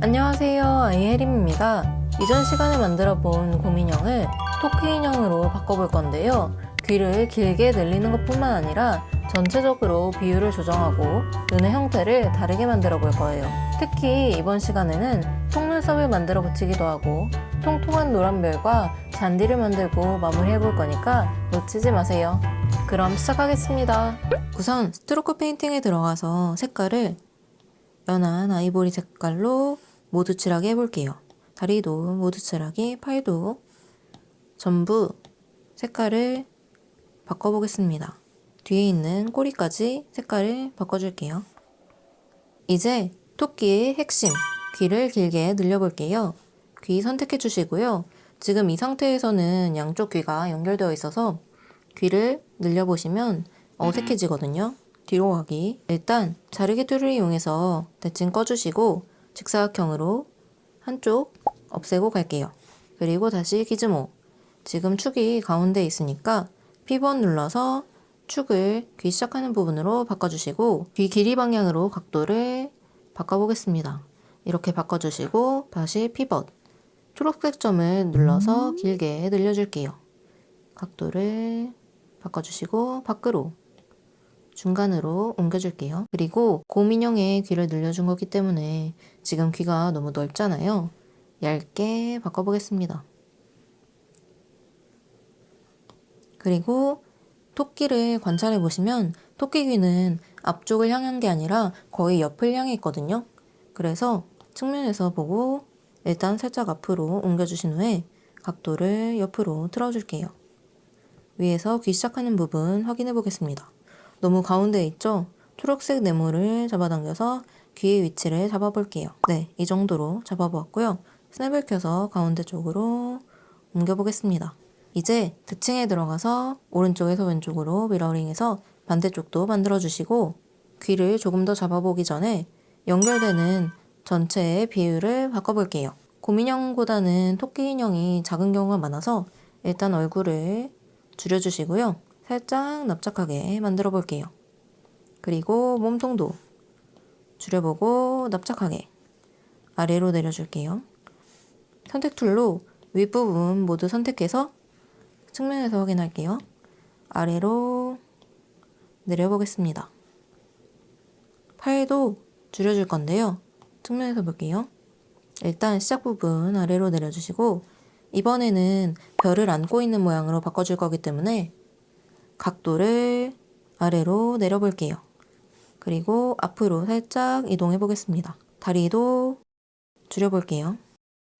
안녕하세요, 아이혜림입니다. 이전 시간에 만들어 본 곰인형을 토끼 인형으로 바꿔볼 건데요. 귀를 길게 늘리는 것 뿐만 아니라 전체적으로 비율을 조정하고 눈의 형태를 다르게 만들어 볼 거예요. 특히 이번 시간에는 속눈썹을 만들어 붙이기도 하고 통통한 노란 별과 잔디를 만들고 마무리해 볼 거니까 놓치지 마세요. 그럼 시작하겠습니다. 우선 스트로크 페인팅에 들어가서 색깔을 연한 아이보리 색깔로 모두 칠하게 해볼게요. 다리도 모두 칠하기, 팔도 전부 색깔을 바꿔보겠습니다. 뒤에 있는 꼬리까지 색깔을 바꿔줄게요. 이제 토끼의 핵심, 귀를 길게 늘려볼게요. 귀 선택해 주시고요. 지금 이 상태에서는 양쪽 귀가 연결되어 있어서 귀를 늘려보시면 어색해지거든요. 뒤로 가기. 일단 자르기 툴을 이용해서 대칭 꺼주시고 직사각형으로 한쪽 없애고 갈게요. 그리고 다시 기즈모. 지금 축이 가운데 있으니까 P 번 눌러서 축을 귀 시작하는 부분으로 바꿔주시고 귀 길이 방향으로 각도를 바꿔보겠습니다. 이렇게 바꿔주시고 다시 P 번 초록색 점을 눌러서 길게 늘려줄게요. 각도를 바꿔주시고 밖으로 중간으로 옮겨줄게요. 그리고 곰인형의 귀를 늘려준 거기 때문에 지금 귀가 너무 넓잖아요. 얇게 바꿔보겠습니다. 그리고 토끼를 관찰해 보시면 토끼 귀는 앞쪽을 향한 게 아니라 거의 옆을 향해 있거든요. 그래서 측면에서 보고 일단 살짝 앞으로 옮겨주신 후에 각도를 옆으로 틀어줄게요. 위에서 귀 시작하는 부분 확인해 보겠습니다. 너무 가운데에 있죠? 초록색 네모를 잡아당겨서 귀의 위치를 잡아볼게요. 네, 이 정도로 잡아보았고요. 스냅을 켜서 가운데 쪽으로 옮겨보겠습니다. 이제 대칭에 들어가서 오른쪽에서 왼쪽으로 미러링해서 반대쪽도 만들어주시고 귀를 조금 더 잡아보기 전에 연결되는 전체의 비율을 바꿔볼게요. 곰인형보다는 토끼 인형이 작은 경우가 많아서 일단 얼굴을 줄여주시고요. 살짝 납작하게 만들어 볼게요. 그리고 몸통도 줄여보고 납작하게 아래로 내려줄게요. 선택 툴로 윗부분 모두 선택해서 측면에서 확인할게요. 아래로 내려보겠습니다. 팔도 줄여줄 건데요. 측면에서 볼게요. 일단 시작 부분 아래로 내려주시고 이번에는 별을 안고 있는 모양으로 바꿔줄 거기 때문에 각도를 아래로 내려볼게요. 그리고 앞으로 살짝 이동해 보겠습니다. 다리도 줄여볼게요.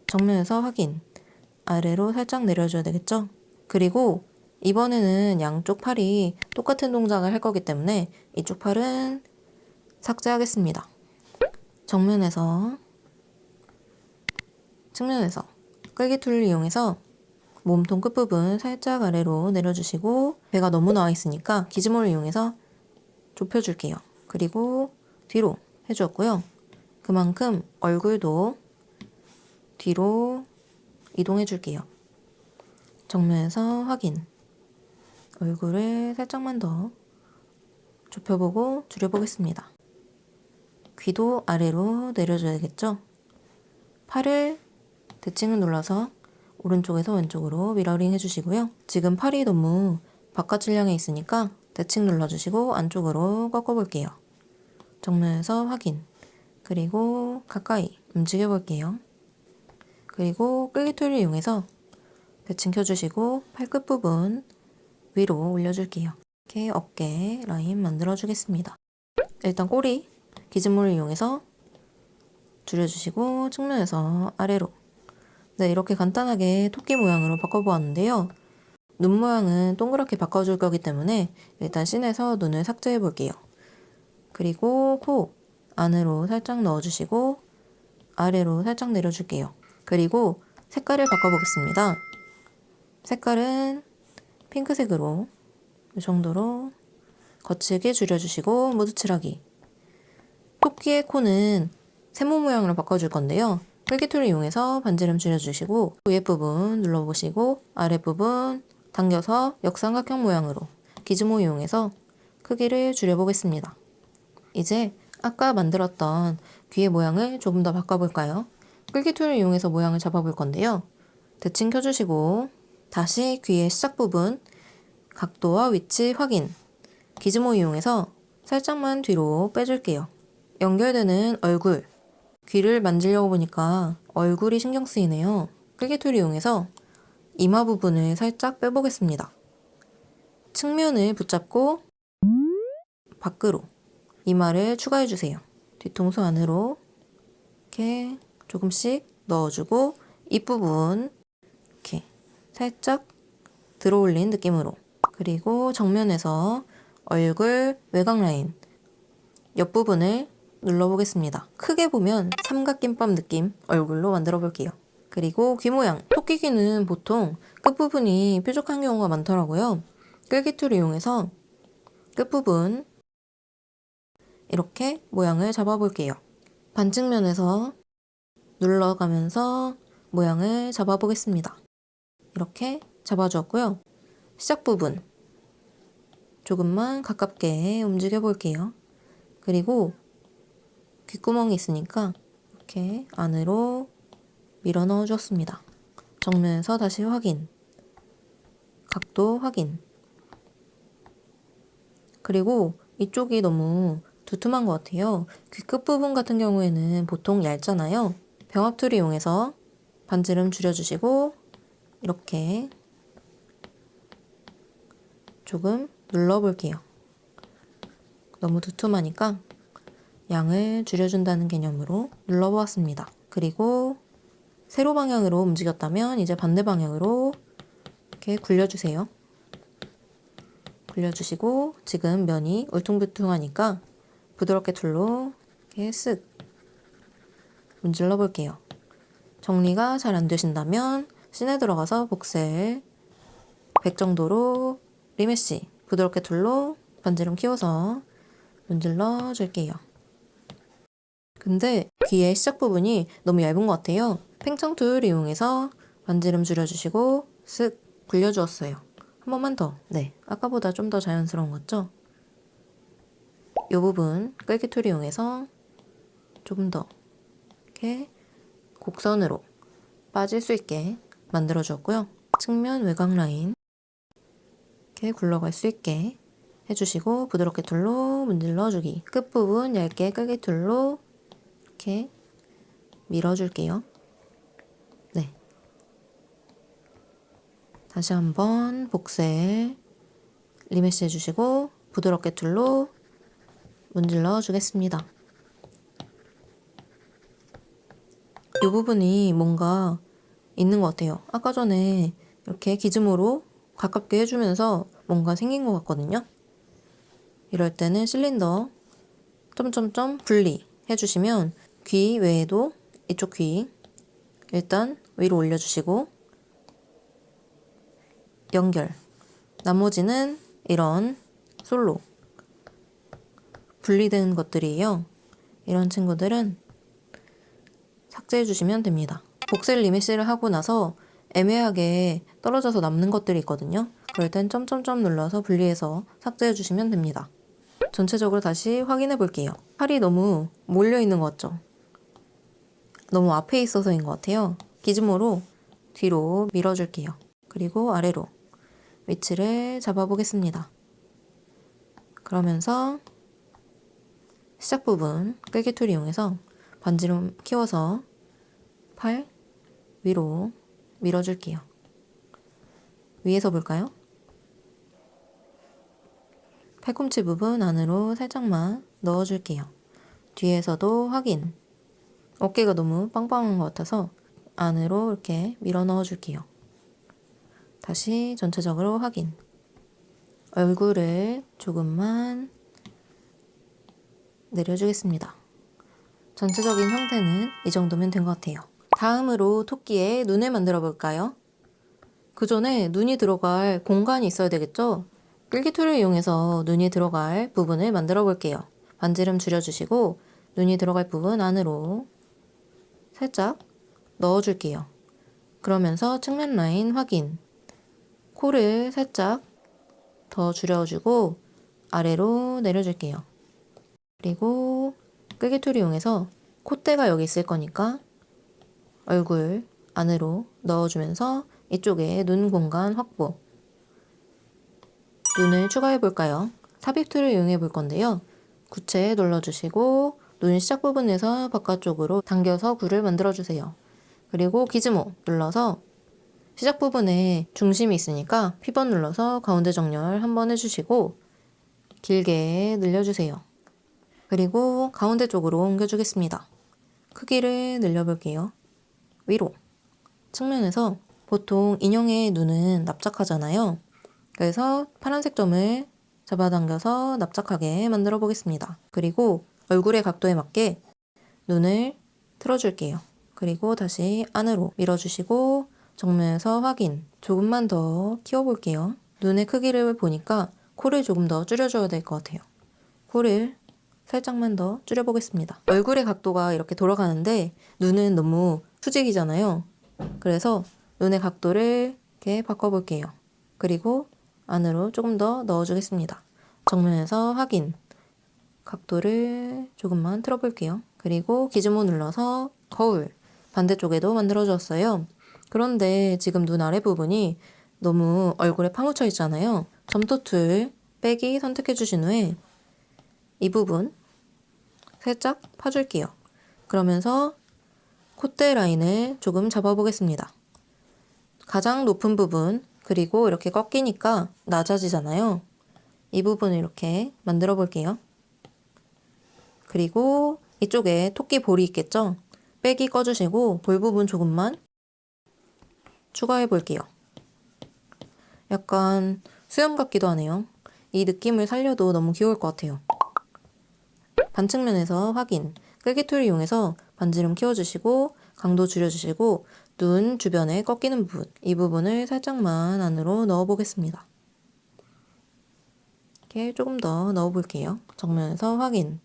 정면에서 확인. 아래로 살짝 내려줘야 되겠죠? 그리고 이번에는 양쪽 팔이 똑같은 동작을 할 거기 때문에 이쪽 팔은 삭제하겠습니다. 정면에서, 측면에서 끌기 툴을 이용해서 몸통 끝부분 살짝 아래로 내려주시고 배가 너무 나와 있으니까 기즈모를 이용해서 좁혀줄게요. 그리고 뒤로 해주었고요. 그만큼 얼굴도 뒤로 이동해줄게요. 정면에서 확인. 얼굴을 살짝만 더 좁혀보고 줄여보겠습니다. 귀도 아래로 내려줘야겠죠? 팔을 대칭을 눌러서 오른쪽에서 왼쪽으로 미러링 해주시고요. 지금 팔이 너무 바깥을 향해 있으니까 대칭 눌러주시고 안쪽으로 꺾어볼게요. 정면에서 확인. 그리고 가까이 움직여볼게요. 그리고 끌기 툴을 이용해서 대칭 켜주시고 팔 끝부분 위로 올려줄게요. 이렇게 어깨 라인 만들어주겠습니다. 일단 꼬리 기즈모를 이용해서 줄여주시고 측면에서 아래로 네, 이렇게 간단하게 토끼 모양으로 바꿔보았는데요. 눈 모양은 동그랗게 바꿔줄 거기 때문에 일단 씬에서 눈을 삭제해 볼게요. 그리고 코 안으로 살짝 넣어주시고 아래로 살짝 내려줄게요. 그리고 색깔을 바꿔보겠습니다. 색깔은 핑크색으로 이 정도로 거칠게 줄여주시고 모두 칠하기. 토끼의 코는 세모 모양으로 바꿔줄 건데요. 끌기 툴을 이용해서 반지름 줄여주시고 위에 부분 눌러보시고 아랫부분 당겨서 역삼각형 모양으로 기즈모 이용해서 크기를 줄여보겠습니다. 이제 아까 만들었던 귀의 모양을 조금 더 바꿔볼까요? 끌기 툴을 이용해서 모양을 잡아볼 건데요. 대칭 켜주시고 다시 귀의 시작 부분 각도와 위치 확인, 기즈모 이용해서 살짝만 뒤로 빼줄게요. 연결되는 얼굴, 귀를 만지려고 보니까 얼굴이 신경 쓰이네요. 끌기 툴을 이용해서 이마 부분을 살짝 빼보겠습니다. 측면을 붙잡고 밖으로 이마를 추가해주세요. 뒤통수 안으로 이렇게 조금씩 넣어주고 입부분 이렇게 살짝 들어올린 느낌으로, 그리고 정면에서 얼굴 외곽 라인 옆부분을 눌러보겠습니다. 크게 보면 삼각김밥 느낌 얼굴로 만들어 볼게요. 그리고 귀 모양, 토끼 귀는 보통 끝부분이 뾰족한 경우가 많더라고요. 끌기 툴을 이용해서 끝부분 이렇게 모양을 잡아볼게요. 반측면에서 눌러가면서 모양을 잡아보겠습니다. 이렇게 잡아주었고요. 시작 부분 조금만 가깝게 움직여 볼게요. 그리고 귓구멍이 있으니까 이렇게 안으로 밀어 넣어 주었습니다. 정면에서 다시 확인, 각도 확인. 그리고 이쪽이 너무 두툼한 것 같아요. 귀 끝부분 같은 경우에는 보통 얇잖아요. 병합 툴을 이용해서 반지름 줄여주시고 이렇게 조금 눌러볼게요. 너무 두툼하니까 양을 줄여준다는 개념으로 눌러보았습니다. 그리고 세로 방향으로 움직였다면 이제 반대 방향으로 이렇게 굴려주세요. 굴려주시고 지금 면이 울퉁불퉁하니까 부드럽게 툴로 이렇게 쓱 문질러 볼게요. 정리가 잘 안 되신다면 씬에 들어가서 복셀 100 정도로 리메쉬 부드럽게 툴로 반지름 키워서 문질러 줄게요. 근데 귀의 시작 부분이 너무 얇은 것 같아요. 팽창 툴 이용해서 반지름 줄여주시고 쓱 굴려주었어요. 한 번만 더. 네, 아까보다 좀 더 자연스러운 것 같죠? 이 부분 끌기 툴 이용해서 조금 더 이렇게 곡선으로 빠질 수 있게 만들어 주었고요. 측면 외곽 라인 이렇게 굴러갈 수 있게 해주시고 부드럽게 툴로 문질러 주기. 끝부분 얇게 끌기 툴로 이렇게 밀어줄게요. 네. 다시 한번 복셀 리메쉬 해주시고 부드럽게 툴로 문질러 주겠습니다. 이 부분이 뭔가 있는 것 같아요. 아까 전에 이렇게 기즈모로 가깝게 해주면서 뭔가 생긴 것 같거든요. 이럴 때는 실린더 점점점 분리 해주시면 귀 외에도 이쪽 귀 일단 위로 올려주시고 연결, 나머지는 이런 솔로 분리된 것들이에요. 이런 친구들은 삭제해 주시면 됩니다. 복셀 리메쉬를 하고 나서 애매하게 떨어져서 남는 것들이 있거든요. 그럴 땐 점점점 눌러서 분리해서 삭제해 주시면 됩니다. 전체적으로 다시 확인해 볼게요. 팔이 너무 몰려 있는 것 같죠? 너무 앞에 있어서인 것 같아요. 기즈모로 뒤로 밀어줄게요. 그리고 아래로 위치를 잡아보겠습니다. 그러면서 시작 부분 끌기 툴 이용해서 반지름 키워서 팔 위로 밀어줄게요. 위에서 볼까요? 팔꿈치 부분 안으로 살짝만 넣어줄게요. 뒤에서도 확인. 어깨가 너무 빵빵한 것 같아서 안으로 이렇게 밀어 넣어줄게요. 다시 전체적으로 확인. 얼굴을 조금만 내려주겠습니다. 전체적인 형태는 이 정도면 된 것 같아요. 다음으로 토끼의 눈을 만들어 볼까요? 그 전에 눈이 들어갈 공간이 있어야 되겠죠? 끌기 툴을 이용해서 눈이 들어갈 부분을 만들어 볼게요. 반지름 줄여주시고 눈이 들어갈 부분 안으로 살짝 넣어줄게요. 그러면서 측면 라인 확인. 코를 살짝 더 줄여주고 아래로 내려줄게요. 그리고 끌기 툴을 이용해서 콧대가 여기 있을 거니까 얼굴 안으로 넣어주면서 이쪽에 눈 공간 확보. 눈을 추가해 볼까요? 삽입 툴을 이용해 볼 건데요. 구체 눌러주시고 눈 시작 부분에서 바깥쪽으로 당겨서 굴을 만들어 주세요. 그리고 기즈모 눌러서 시작 부분에 중심이 있으니까 P번 눌러서 가운데 정렬 한번 해주시고 길게 늘려주세요. 그리고 가운데 쪽으로 옮겨주겠습니다. 크기를 늘려볼게요. 위로. 측면에서 보통 인형의 눈은 납작하잖아요. 그래서 파란색 점을 잡아당겨서 납작하게 만들어 보겠습니다. 그리고 얼굴의 각도에 맞게 눈을 틀어줄게요. 그리고 다시 안으로 밀어주시고 정면에서 확인. 조금만 더 키워볼게요. 눈의 크기를 보니까 코를 조금 더 줄여줘야 될 것 같아요. 코를 살짝만 더 줄여보겠습니다. 얼굴의 각도가 이렇게 돌아가는데 눈은 너무 수직이잖아요. 그래서 눈의 각도를 이렇게 바꿔볼게요. 그리고 안으로 조금 더 넣어주겠습니다. 정면에서 확인. 각도를 조금만 틀어볼게요. 그리고 기즈모 눌러서 거울. 반대쪽에도 만들어주었어요. 그런데 지금 눈 아래 부분이 너무 얼굴에 파묻혀 있잖아요. 점토 툴 빼기 선택해 주신 후에 이 부분 살짝 파줄게요. 그러면서 콧대 라인을 조금 잡아보겠습니다. 가장 높은 부분, 그리고 이렇게 꺾이니까 낮아지잖아요. 이 부분을 이렇게 만들어 볼게요. 그리고 이쪽에 토끼 볼이 있겠죠? 빼기 꺼주시고 볼 부분 조금만 추가해 볼게요. 약간 수염 같기도 하네요. 이 느낌을 살려도 너무 귀여울 것 같아요. 반측면에서 확인. 끌기 툴을 이용해서 반지름 키워주시고 강도 줄여주시고 눈 주변에 꺾이는 부분, 이 부분을 살짝만 안으로 넣어보겠습니다. 이렇게 조금 더 넣어볼게요. 정면에서 확인.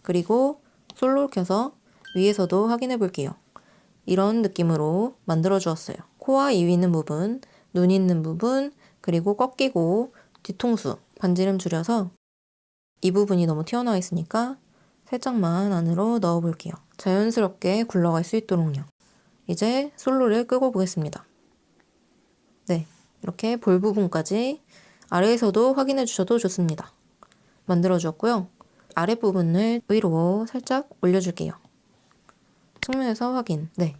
그리고 솔로 켜서 위에서도 확인해 볼게요. 이런 느낌으로 만들어 주었어요. 코와 입 있는 부분, 눈 있는 부분, 그리고 꺾이고 뒤통수, 반지름 줄여서 이 부분이 너무 튀어나와 있으니까 살짝만 안으로 넣어 볼게요. 자연스럽게 굴러갈 수 있도록요. 이제 솔로를 끄고 보겠습니다. 네, 이렇게 볼 부분까지 아래에서도 확인해 주셔도 좋습니다. 만들어 주었고요. 아랫부분을 위로 살짝 올려줄게요. 측면에서 확인. 네,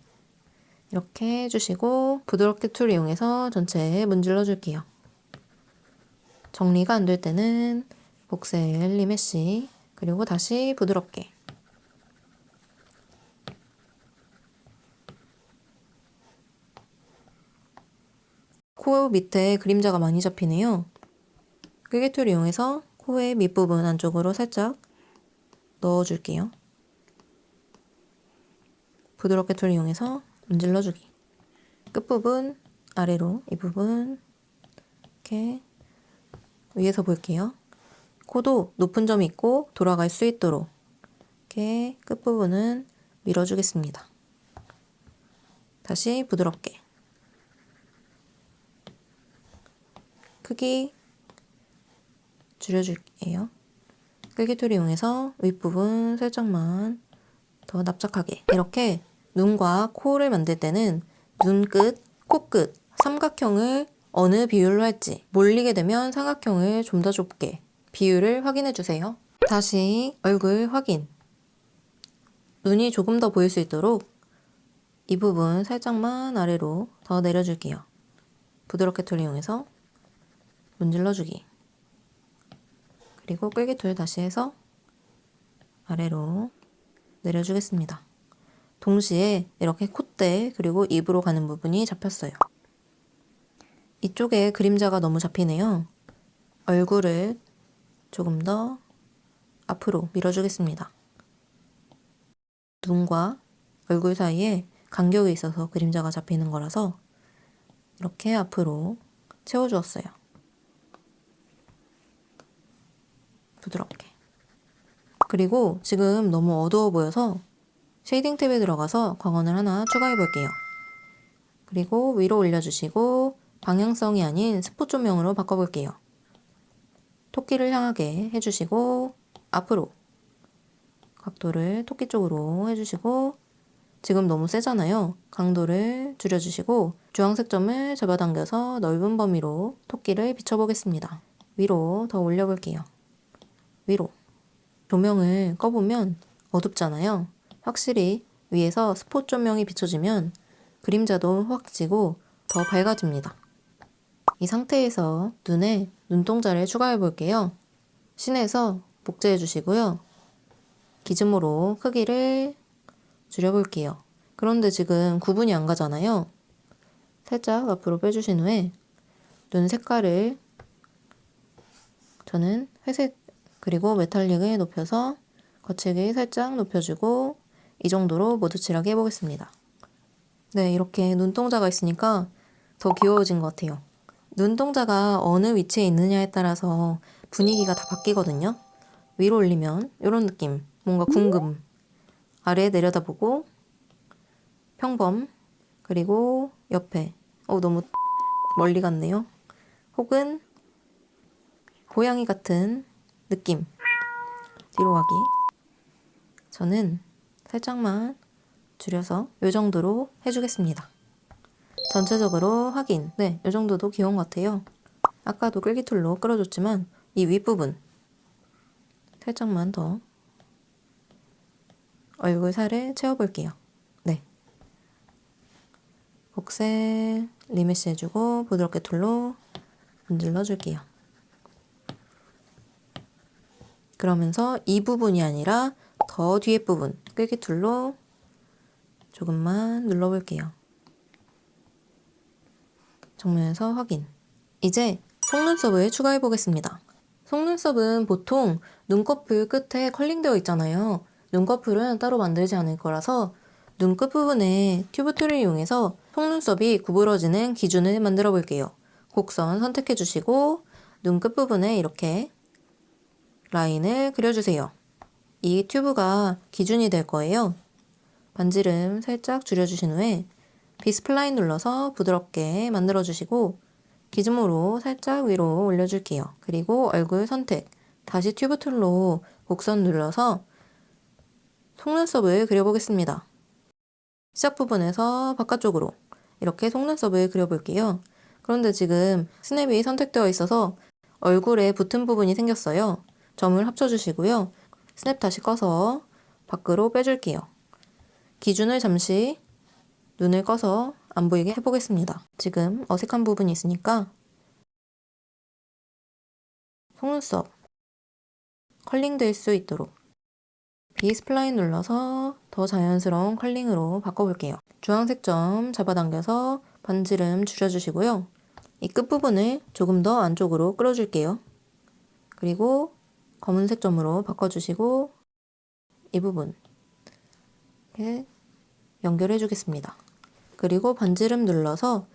이렇게 해주시고 부드럽게 툴 이용해서 전체에 문질러 줄게요. 정리가 안 될 때는 복셀, 리메시, 그리고 다시 부드럽게. 코 밑에 그림자가 많이 잡히네요. 끌기 툴 이용해서 코의 밑부분 안쪽으로 살짝 넣어줄게요. 부드럽게 툴 이용해서 문질러주기. 끝부분 아래로 이 부분 이렇게 위에서 볼게요. 코도 높은 점이 있고 돌아갈 수 있도록 이렇게 끝부분은 밀어주겠습니다. 다시 부드럽게. 크기 줄여줄게요. 끌기 툴 이용해서 윗부분 살짝만 더 납작하게. 이렇게 눈과 코를 만들 때는 눈끝, 코끝, 삼각형을 어느 비율로 할지 몰리게 되면 삼각형을 좀 더 좁게 비율을 확인해 주세요. 다시 얼굴 확인. 눈이 조금 더 보일 수 있도록 이 부분 살짝만 아래로 더 내려줄게요. 부드럽게 툴 이용해서 문질러주기. 그리고 끌기 툴 다시 해서 아래로 내려주겠습니다. 동시에 이렇게 콧대 그리고 입으로 가는 부분이 잡혔어요. 이쪽에 그림자가 너무 잡히네요. 얼굴을 조금 더 앞으로 밀어주겠습니다. 눈과 얼굴 사이에 간격이 있어서 그림자가 잡히는 거라서 이렇게 앞으로 채워주었어요. 부드럽게. 그리고 지금 너무 어두워 보여서 쉐이딩 탭에 들어가서 광원을 하나 추가해 볼게요. 그리고 위로 올려주시고 방향성이 아닌 스포 조명으로 바꿔볼게요. 토끼를 향하게 해주시고 앞으로 각도를 토끼 쪽으로 해주시고 지금 너무 세잖아요. 강도를 줄여주시고 주황색 점을 잡아당겨서 넓은 범위로 토끼를 비춰보겠습니다. 위로 더 올려볼게요. 위로. 조명을 꺼보면 어둡잖아요. 확실히 위에서 스폿 조명이 비춰지면 그림자도 확 지고 더 밝아집니다. 이 상태에서 눈에 눈동자를 추가해 볼게요. 씬에서 복제해 주시고요. 기즈모로 크기를 줄여볼게요. 그런데 지금 구분이 안 가잖아요. 살짝 앞으로 빼주신 후에 눈 색깔을 저는 회색 그리고 메탈릭을 높여서 거칠게 살짝 높여주고 이 정도로 모두 칠하게 해보겠습니다. 네, 이렇게 눈동자가 있으니까 더 귀여워진 것 같아요. 눈동자가 어느 위치에 있느냐에 따라서 분위기가 다 바뀌거든요. 위로 올리면 이런 느낌, 뭔가 궁금, 아래에 내려다보고 평범, 그리고 옆에 너무 멀리 갔네요. 혹은 고양이 같은 느낌, 뒤로 가기. 저는 살짝만 줄여서 이 정도로 해주겠습니다. 전체적으로 확인. 네, 이 정도도 귀여운 것 같아요. 아까도 끌기툴로 끌어줬지만 이 윗부분 살짝만 더 얼굴 살을 채워볼게요. 네, 복색 리메시 해주고 부드럽게 툴로 문질러줄게요. 그러면서 이 부분이 아니라 더 뒤에 부분 끌기툴로 조금만 눌러볼게요. 정면에서 확인. 이제 속눈썹을 추가해 보겠습니다. 속눈썹은 보통 눈꺼풀 끝에 컬링되어 있잖아요. 눈꺼풀은 따로 만들지 않을 거라서 눈 끝부분에 튜브 툴을 이용해서 속눈썹이 구부러지는 기준을 만들어 볼게요. 곡선 선택해 주시고 눈 끝부분에 이렇게 라인을 그려주세요. 이 튜브가 기준이 될 거예요. 반지름 살짝 줄여주신 후에 비스플라인 눌러서 부드럽게 만들어주시고 기즈모로 살짝 위로 올려줄게요. 그리고 얼굴 선택, 다시 튜브 툴로 곡선 눌러서 속눈썹을 그려보겠습니다. 시작 부분에서 바깥쪽으로 이렇게 속눈썹을 그려볼게요. 그런데 지금 스냅이 선택되어 있어서 얼굴에 붙은 부분이 생겼어요. 점을 합쳐주시고요. 스냅 다시 꺼서 밖으로 빼줄게요. 기준을 잠시 눈을 꺼서 안 보이게 해보겠습니다. 지금 어색한 부분이 있으니까 속눈썹 컬링될 수 있도록 B스플라인 눌러서 더 자연스러운 컬링으로 바꿔볼게요. 주황색 점 잡아당겨서 반지름 줄여주시고요. 이 끝부분을 조금 더 안쪽으로 끌어줄게요. 그리고 검은색 점으로 바꿔주시고 이 부분 이렇게 연결해 주겠습니다. 그리고 반지름 눌러서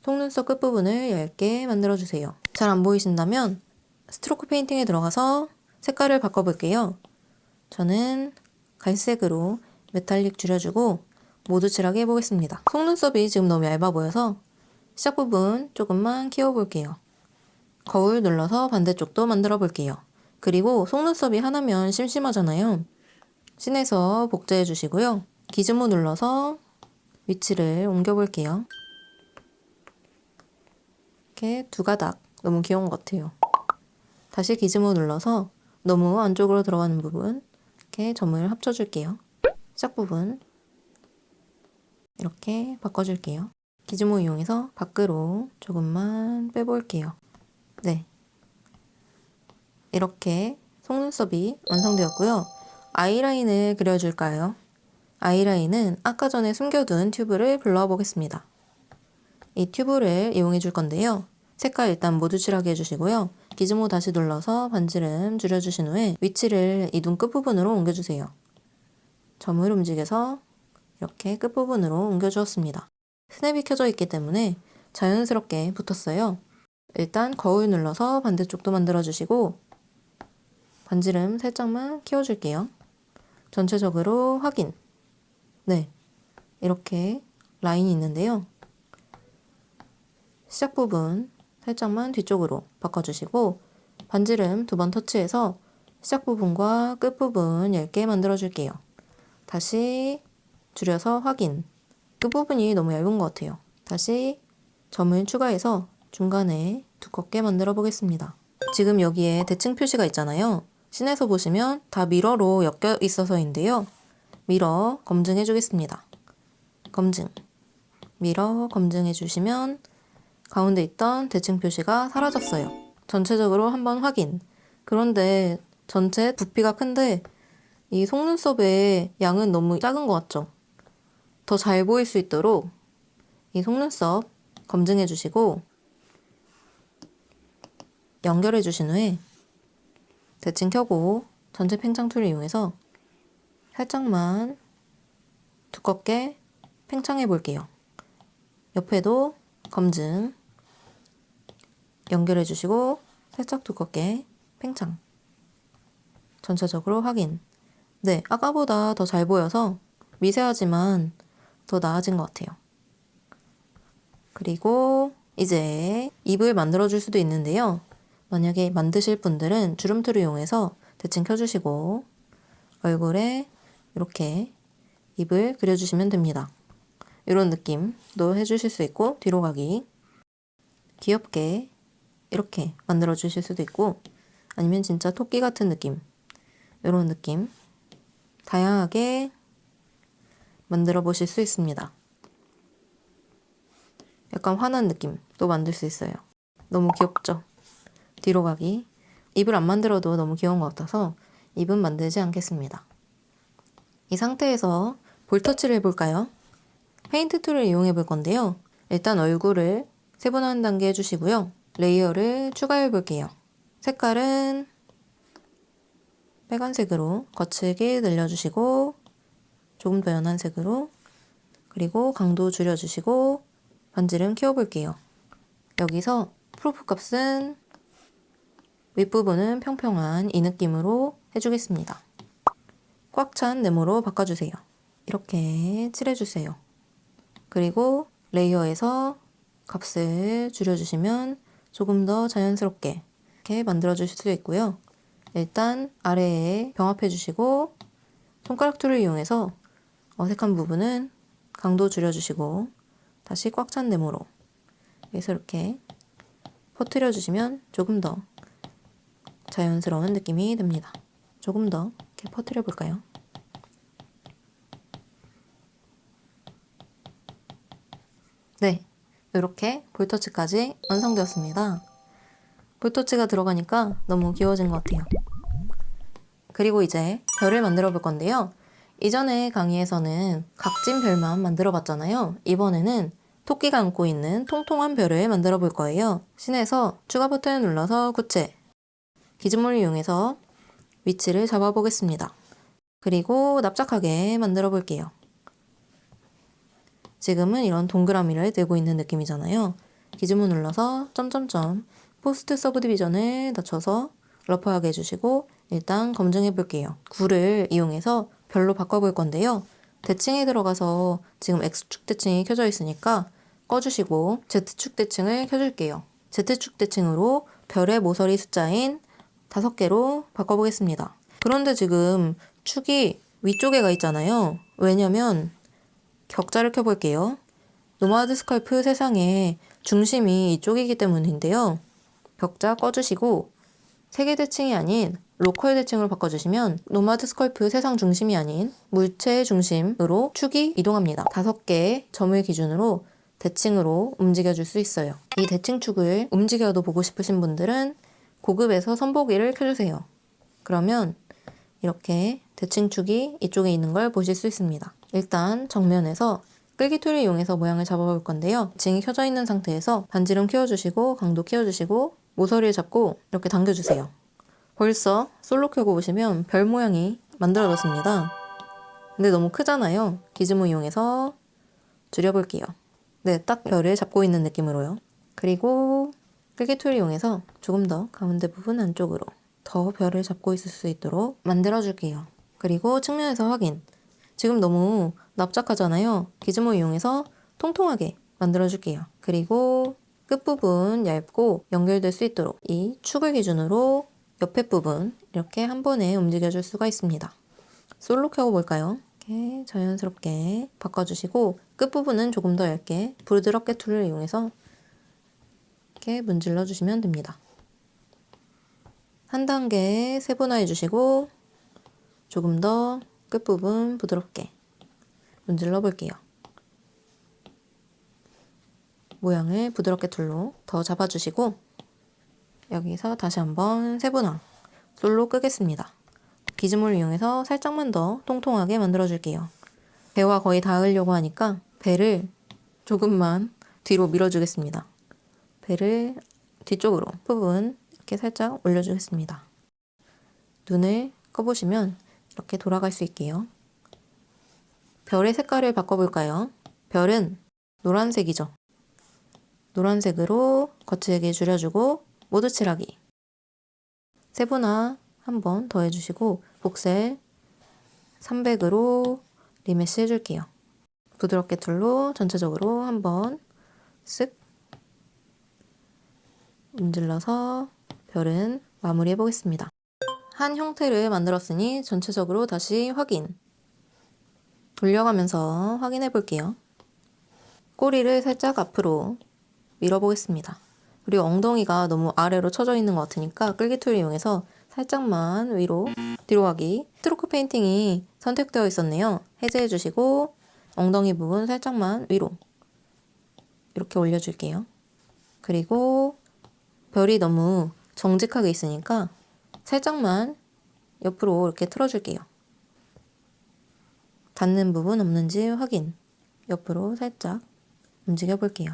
속눈썹 끝부분을 얇게 만들어주세요. 잘 안 보이신다면 스트로크 페인팅에 들어가서 색깔을 바꿔볼게요. 저는 갈색으로 메탈릭 줄여주고 모두 칠하게 해보겠습니다. 속눈썹이 지금 너무 얇아 보여서 시작 부분 조금만 키워볼게요. 거울 눌러서 반대쪽도 만들어 볼게요. 그리고 속눈썹이 하나면 심심하잖아요. 씬에서 복제해 주시고요. 기즈모 눌러서 위치를 옮겨볼게요. 이렇게 두 가닥 너무 귀여운 것 같아요. 다시 기즈모 눌러서 너무 안쪽으로 들어가는 부분 이렇게 점을 합쳐줄게요. 시작 부분 이렇게 바꿔줄게요. 기즈모 이용해서 밖으로 조금만 빼볼게요. 네, 이렇게 속눈썹이 완성되었고요. 아이라인을 그려줄까요? 아이라인은 아까 전에 숨겨둔 튜브를 불러와 보겠습니다. 이 튜브를 이용해 줄 건데요. 색깔 일단 모두 칠하게 해주시고요. 기즈모 다시 눌러서 반지름 줄여주신 후에 위치를 이 눈 끝부분으로 옮겨주세요. 점을 움직여서 이렇게 끝부분으로 옮겨주었습니다. 스냅이 켜져 있기 때문에 자연스럽게 붙었어요. 일단 거울 눌러서 반대쪽도 만들어주시고 반지름 살짝만 키워줄게요. 전체적으로 확인. 네, 이렇게 라인이 있는데요. 시작 부분 살짝만 뒤쪽으로 바꿔주시고 반지름 2번 터치해서 시작 부분과 끝 부분 얇게 만들어 줄게요. 다시 줄여서 확인. 끝 부분이 너무 얇은 것 같아요. 다시 점을 추가해서 중간에 두껍게 만들어 보겠습니다. 지금 여기에 대칭 표시가 있잖아요. 씬에서 보시면 다 미러로 엮여 있어서인데요. 미러 검증해 주겠습니다. 검증. 미러 검증해 주시면 가운데 있던 대칭 표시가 사라졌어요. 전체적으로 한번 확인. 그런데 전체 부피가 큰데 이 속눈썹의 양은 너무 작은 것 같죠? 더 잘 보일 수 있도록 이 속눈썹 검증해 주시고 연결해 주신 후에 대칭 켜고 전체 팽창 툴을 이용해서 살짝만 두껍게 팽창해 볼게요. 옆에도 검증 연결해 주시고 살짝 두껍게 팽창. 전체적으로 확인. 네, 아까보다 더 잘 보여서 미세하지만 더 나아진 것 같아요. 그리고 이제 입을 만들어 줄 수도 있는데요. 만약에 만드실 분들은 주름툴을 이용해서 대칭 켜주시고 얼굴에 이렇게 입을 그려주시면 됩니다. 이런 느낌도 해주실 수 있고 뒤로 가기 귀엽게 이렇게 만들어 주실 수도 있고 아니면 진짜 토끼 같은 느낌 이런 느낌 다양하게 만들어 보실 수 있습니다. 약간 화난 느낌도 만들 수 있어요. 너무 귀엽죠? 뒤로 가기. 입을 안 만들어도 너무 귀여운 것 같아서 입은 만들지 않겠습니다. 이 상태에서 볼터치를 해볼까요? 페인트 툴을 이용해 볼 건데요. 일단 얼굴을 세분화한 단계 해주시고요. 레이어를 추가해 볼게요. 색깔은 빨간색으로 거칠게 늘려주시고 조금 더 연한 색으로 그리고 강도 줄여주시고 반지름 키워볼게요. 여기서 프로프 값은 윗부분은 평평한 이 느낌으로 해주겠습니다. 꽉 찬 네모로 바꿔주세요. 이렇게 칠해주세요. 그리고 레이어에서 값을 줄여주시면 조금 더 자연스럽게 이렇게 만들어주실 수 있고요. 일단 아래에 병합해주시고 손가락 툴을 이용해서 어색한 부분은 강도 줄여주시고 다시 꽉 찬 네모로 그래서 이렇게 퍼뜨려주시면 조금 더 자연스러운 느낌이 됩니다. 조금 더 이렇게 퍼뜨려 볼까요? 네, 이렇게 볼터치까지 완성되었습니다. 볼터치가 들어가니까 너무 귀여워진 것 같아요. 그리고 이제 별을 만들어 볼 건데요. 이전에 강의에서는 각진 별만 만들어 봤잖아요. 이번에는 토끼가 안고 있는 통통한 별을 만들어 볼 거예요. 씬에서 추가 버튼을 눌러서 구체 기준물을 이용해서 위치를 잡아 보겠습니다. 그리고 납작하게 만들어 볼게요. 지금은 이런 동그라미를 들고 있는 느낌이잖아요. 기준물 눌러서 점점점 포스트 서브디비전을 낮춰서 러프하게 해주시고 일단 검증해 볼게요. 굴을 이용해서 별로 바꿔볼 건데요. 대칭에 들어가서 지금 X축 대칭이 켜져 있으니까 꺼주시고 Z축 대칭을 켜줄게요. Z축 대칭으로 별의 모서리 숫자인 5개로 바꿔보겠습니다. 그런데 지금 축이 위쪽에 가 있잖아요. 왜냐면 격자를 켜볼게요. 노마드 스컬프 세상의 중심이 이쪽이기 때문인데요. 격자 꺼주시고 세계 대칭이 아닌 로컬 대칭으로 바꿔주시면 노마드 스컬프 세상 중심이 아닌 물체 중심으로 축이 이동합니다. 5개의 점을 기준으로 대칭으로 움직여줄 수 있어요. 이 대칭축을 움직여도 보고 싶으신 분들은 고급에서 선보기를 켜주세요. 그러면 이렇게 대칭축이 이쪽에 있는 걸 보실 수 있습니다. 일단 정면에서 끌기 툴을 이용해서 모양을 잡아볼 건데요. 징이 켜져 있는 상태에서 반지름 키워주시고 강도 키워주시고 모서리를 잡고 이렇게 당겨주세요. 벌써 솔로 켜고 보시면 별 모양이 만들어졌습니다. 근데 너무 크잖아요. 기즈모 이용해서 줄여볼게요. 네, 딱 별을 잡고 있는 느낌으로요. 그리고 끌기 툴을 이용해서 조금 더 가운데 부분 안쪽으로 더 별을 잡고 있을 수 있도록 만들어줄게요. 그리고 측면에서 확인. 지금 너무 납작하잖아요. 기즈모 이용해서 통통하게 만들어줄게요. 그리고 끝부분 얇고 연결될 수 있도록 이 축을 기준으로 옆에 부분 이렇게 한 번에 움직여줄 수가 있습니다. 솔로 켜볼까요? 이렇게 자연스럽게 바꿔주시고 끝부분은 조금 더 얇게 부드럽게 툴을 이용해서 이렇게 문질러 주시면 됩니다. 한 단계 세분화해 주시고 조금 더 끝부분 부드럽게 문질러 볼게요. 모양을 부드럽게 툴로 더 잡아주시고 여기서 다시 한번 세분화 솔로 끄겠습니다. 기즈모를 이용해서 살짝만 더 통통하게 만들어 줄게요. 배와 거의 닿으려고 하니까 배를 조금만 뒤로 밀어주겠습니다. 배를 뒤쪽으로 부분 이렇게 살짝 올려주겠습니다. 눈을 꺼보시면 이렇게 돌아갈 수 있게요. 별의 색깔을 바꿔볼까요? 별은 노란색이죠. 노란색으로 거칠게 줄여주고 모두 칠하기. 세분화 한 번 더 해주시고 복셀 300으로 리메시 해줄게요. 부드럽게 툴로 전체적으로 한번 쓱 문질러서 별은 마무리해 보겠습니다. 한 형태를 만들었으니 전체적으로 다시 확인. 돌려가면서 확인해 볼게요. 꼬리를 살짝 앞으로 밀어보겠습니다. 그리고 엉덩이가 너무 아래로 쳐져 있는 것 같으니까 끌기 툴을 이용해서 살짝만 위로 뒤로 가기. 스트로크 페인팅이 선택되어 있었네요. 해제해 주시고 엉덩이 부분 살짝만 위로 이렇게 올려줄게요. 그리고 별이 너무 정직하게 있으니까 살짝만 옆으로 이렇게 틀어줄게요. 닿는 부분 없는지 확인. 옆으로 살짝 움직여 볼게요.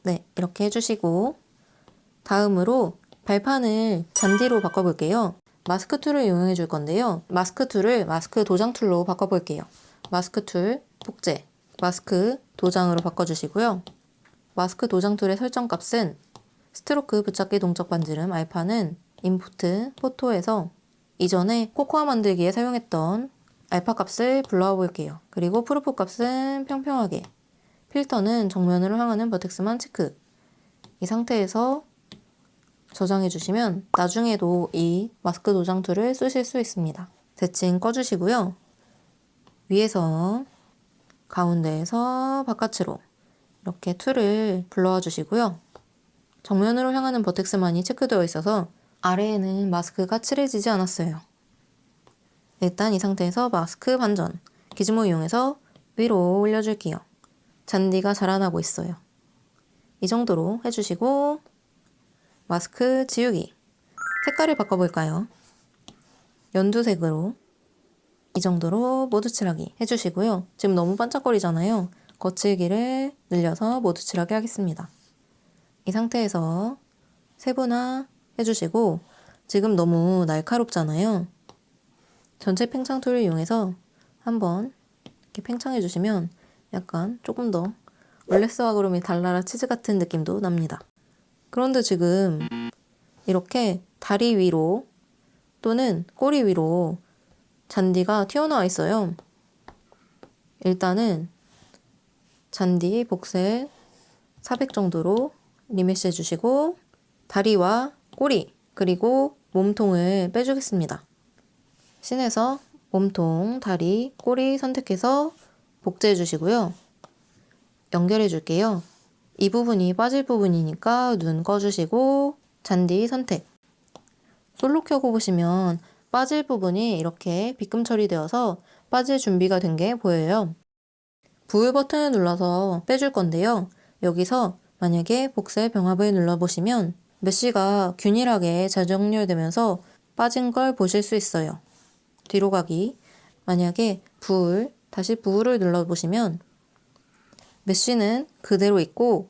네, 이렇게 해주시고 다음으로 발판을 잔디로 바꿔볼게요. 마스크 툴을 이용해 줄 건데요. 마스크 툴을 마스크 도장 툴로 바꿔볼게요. 마스크 툴, 복제, 마스크 도장으로 바꿔주시고요. 마스크 도장 툴의 설정 값은 스트로크 붙잡기 동적 반지름 알파는 인풋 포토에서 이전에 코코아 만들기에 사용했던 알파 값을 불러와 볼게요. 그리고 프루프 값은 평평하게, 필터는 정면으로 향하는 버텍스만 체크. 이 상태에서 저장해 주시면 나중에도 이 마스크 도장 툴을 쓰실 수 있습니다. 대칭 꺼주시고요. 위에서 가운데에서 바깥으로 이렇게 툴을 불러와 주시고요. 정면으로 향하는 버텍스만이 체크되어 있어서 아래에는 마스크가 칠해지지 않았어요. 일단 이 상태에서 마스크 반전, 기즈모 이용해서 위로 올려줄게요. 잔디가 자라나고 있어요. 이 정도로 해주시고 마스크 지우기. 색깔을 바꿔볼까요? 연두색으로 이 정도로 모두 칠하기 해주시고요. 지금 너무 반짝거리잖아요. 거칠기를 늘려서 모두 칠하게 하겠습니다. 이 상태에서 세분화 해주시고 지금 너무 날카롭잖아요. 전체 팽창 툴을 이용해서 한번 이렇게 팽창해 주시면 약간 조금 더 얼레스와 그름이 달라라 치즈 같은 느낌도 납니다. 그런데 지금 이렇게 다리 위로 또는 꼬리 위로 잔디가 튀어나와 있어요. 일단은 잔디 복셀 400 정도로 리메시 해주시고 다리와 꼬리 그리고 몸통을 빼주겠습니다. 씬에서 몸통, 다리, 꼬리 선택해서 복제해 주시고요. 연결해 줄게요. 이 부분이 빠질 부분이니까 눈 꺼주시고 잔디 선택. 솔로 켜고 보시면 빠질 부분이 이렇게 빗금 처리되어서 빠질 준비가 된 게 보여요. 부을 버튼을 눌러서 빼줄 건데요. 여기서 만약에 복셀 병합을 눌러보시면 메쉬가 균일하게 재정렬되면서 빠진 걸 보실 수 있어요. 뒤로 가기. 만약에 다시 부을을 눌러보시면 메쉬는 그대로 있고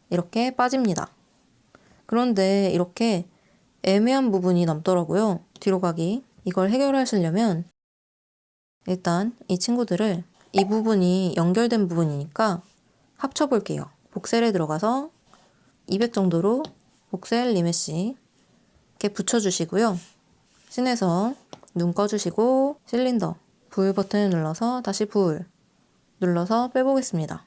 이렇게 빠집니다. 그런데 이렇게 애매한 부분이 남더라고요. 뒤로 가기. 이걸 해결하시려면 일단 이 친구들을 이 부분이 연결된 부분이니까 합쳐볼게요. 복셀에 들어가서 200 정도로 복셀 리메시 이렇게 붙여주시고요. 씬에서 눈 꺼주시고 실린더 부을 버튼을 눌러서 다시 부을 눌러서 빼보겠습니다.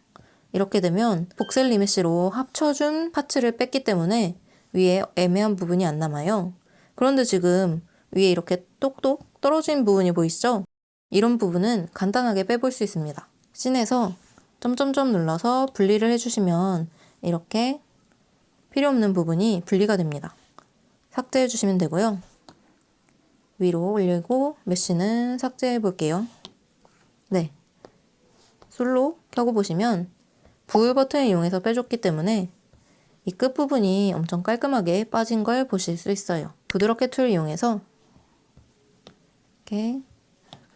이렇게 되면 복셀 리메시로 합쳐준 파츠를 뺐기 때문에 위에 애매한 부분이 안 남아요. 그런데 지금 위에 이렇게 똑똑 떨어진 부분이 보이시죠? 이런 부분은 간단하게 빼볼 수 있습니다. 씬에서 점점점 눌러서 분리를 해주시면 이렇게 필요 없는 부분이 분리가 됩니다. 삭제해 주시면 되고요. 위로 올리고 메쉬는 삭제해 볼게요. 네, 솔로 켜고 보시면 부을 버튼을 이용해서 빼줬기 때문에 이 끝부분이 엄청 깔끔하게 빠진 걸 보실 수 있어요. 부드럽게 툴을 이용해서 이렇게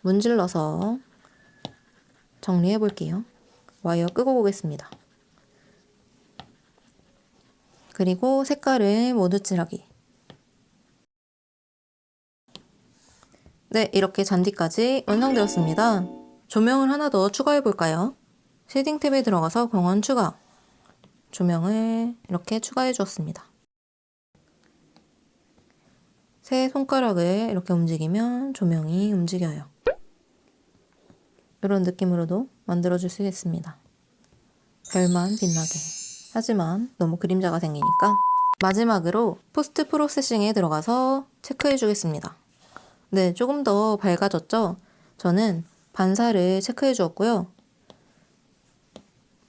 문질러서 정리해 볼게요. 와이어 끄고 보겠습니다. 그리고 색깔을 모두 칠하기. 네, 이렇게 잔디까지 완성되었습니다. 조명을 하나 더 추가해 볼까요? 쉐딩 탭에 들어가서 광원 추가. 조명을 이렇게 추가해 주었습니다. 새 손가락을 이렇게 움직이면 조명이 움직여요. 이런 느낌으로도 만들어줄 수 있습니다. 별만 빛나게. 하지만 너무 그림자가 생기니까. 마지막으로 포스트 프로세싱에 들어가서 체크해 주겠습니다. 네, 조금 더 밝아졌죠? 저는 반사를 체크해 주었고요.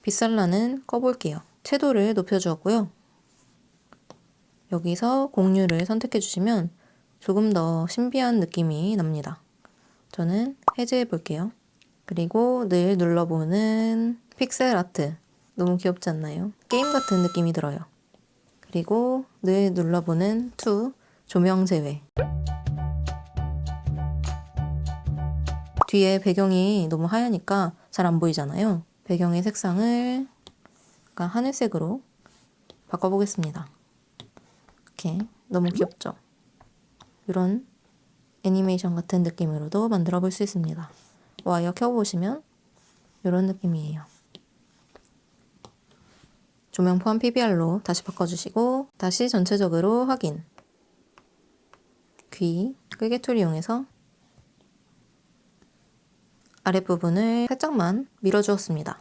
빛살라는 꺼볼게요. 채도를 높여 주었고요. 여기서 공유를 선택해 주시면 조금 더 신비한 느낌이 납니다. 저는 해제해 볼게요. 그리고 늘 눌러보는 픽셀 아트. 너무 귀엽지 않나요? 게임 같은 느낌이 들어요. 그리고 늘 눌러보는 투 조명 제외. 뒤에 배경이 너무 하얘니까 잘 안 보이잖아요. 배경의 색상을 약간 하늘색으로 바꿔보겠습니다. 이렇게 너무 귀엽죠? 이런 애니메이션 같은 느낌으로도 만들어 볼 수 있습니다. 와이어 켜보시면 이런 느낌이에요. 조명 포함 PBR로 다시 바꿔주시고 다시 전체적으로 확인. 귀 끌개 툴 이용해서 아랫부분을 살짝만 밀어주었습니다.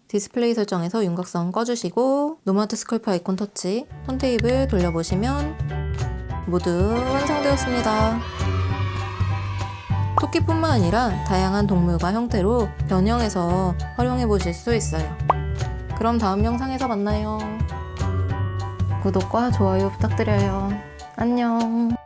디스플레이 설정에서 윤곽선 꺼주시고 노마드 스컬프 아이콘 터치, 톤테이블 돌려보시면 모두 완성되었습니다. 토끼뿐만 아니라 다양한 동물과 형태로 변형해서 활용해 보실 수 있어요. 그럼 다음 영상에서 만나요. 구독과 좋아요 부탁드려요. 안녕.